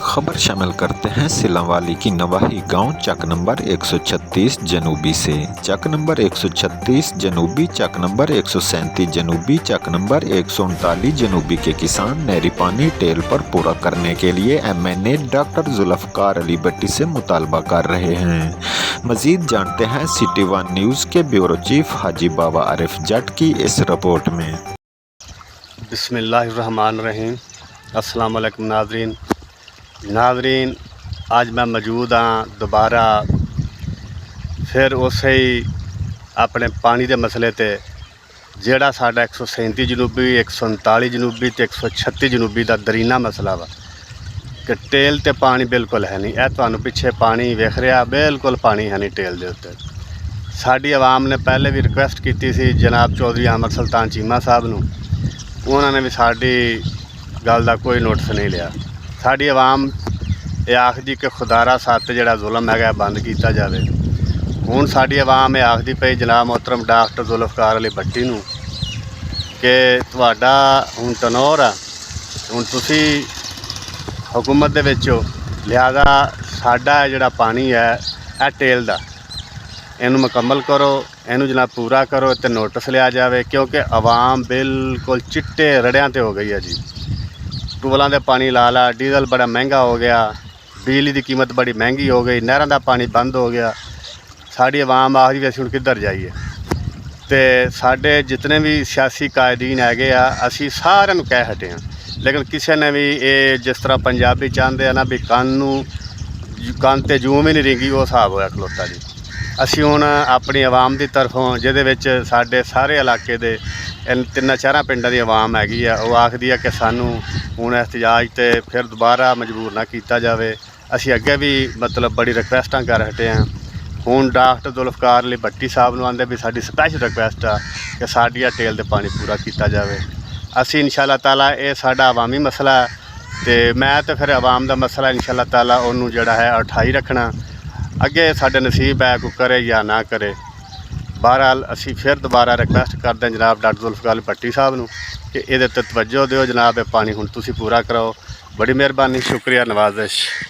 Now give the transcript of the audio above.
खबर शामिल करते हैं सिलावाली की नवाही गांव चक नंबर 136 जनूबी से। चक नंबर 136 जनूबी, चक नंबर 137 जनूबी, चक नंबर 139 जनूबी के किसान नहरी पानी टेल पर पूरा करने के लिए MNA डॉक्टर जुल्फकार अली भट्टी से मुतालबा कर रहे हैं। मजीद जानते हैं सिटी वन न्यूज़ के ब्यूरो चीफ हाजी बाबा आरिफ जट की इस रिपोर्ट में। बिस्मिल्लाहिर्रहमानिर्रहीम। अस्सलाम वालेकुम नाज़रीन, आज मैं मौजूद हाँ दोबारा फिर उस ही अपने पानी के मसले ते जेड़ा साडा 137 जनूबी, 139 जनूबी ते 136 जनूबी का दरीना मसला वा कि टेल ते पानी बिल्कुल है नहीं। यह तुहानू पिछे पानी वेख रहा, बिल्कुल पानी है नहीं टेल दे उत्ते। साडी आवाम ने पहले भी रिक्वेस्ट की सी जनाब चौधरी अहमद सुल्तान चीमा साहब नू, उन्होंने भी साडी गल का कोई नोटिस नहीं लिया। साडी आवाम ये आखदी कि खुदारा सत्त जिहड़ा जुल्म है बंद किया जाए। हुण साडी आवाम ये आखदी पई जनाब मोहतरम डॉक्टर जुल्फकार अली भट्टी नू कि तुहाडा हुण तनौर आ, हुण तुसी हुकूमत दे विच हो, लिहाजा साडा जिहड़ा पानी है यह टेल दा इनू मुकम्मल करो, इनू जनाब पूरा करो, तो नोटिस लिया जाए। क्योंकि आवाम बिल्कुल चिट्टे रड़ियां ते हो गई है जी। टूबलों के पानी ला ला, डीजल बड़ा महंगा हो गया, बिजली की कीमत बड़ी महंगी हो गई, नहरों का पानी बंद हो गया। साड़ी आवाम आखरी असीं हुण किधर जाइए। तो साढ़े जितने भी सियासी कायदीन है असी सारे नूं कह हटे हैं, लेकिन किसी ने भी ये जिस तरह पंजाबी चाहते हैं ना भी कन ते जूम ही नहीं रिंगी, वो हिसाब होया खलोता जी। असी हुण अपनी आवाम की तरफों जिहदे विच साडे सारे इलाके दे इन 3-4 पिंडां दी आवाम हैगी आ, वो आखदी है कि सानू हुण एहतजाज ते फिर दोबारा मजबूर ना किया जाए। असी अगे भी मतलब बड़ी रिक्वेस्टां कर हटे हैं। हुण डॉक्टर जुल्फकार अली भट्टी साहब नूं आंदे भी साडी स्पैशल रिक्वेस्ट आ कि साडिया टेल ते पानी पूरा किया जाए। असी इंशाअल्लाह ताला ये साडा अवामी मसला है, तो मैं तो फिर आवाम का मसला इंशाअल्लाह ताला उन्होंने जिहड़ा है उठाई रखना। अगे साडे नसीब है कोई करे या ना करे। बहरहाल असी फिर दोबारा रिक्वेस्ट करते हैं जनाब डॉक्टर जुल्फकार अली भट्टी साहब नूं कि ये तवज्जो दिओ जनाब, ये पानी हुण तुसीं पूरा कराओ। बड़ी मेहरबानी, शुक्रिया, नवाजिश।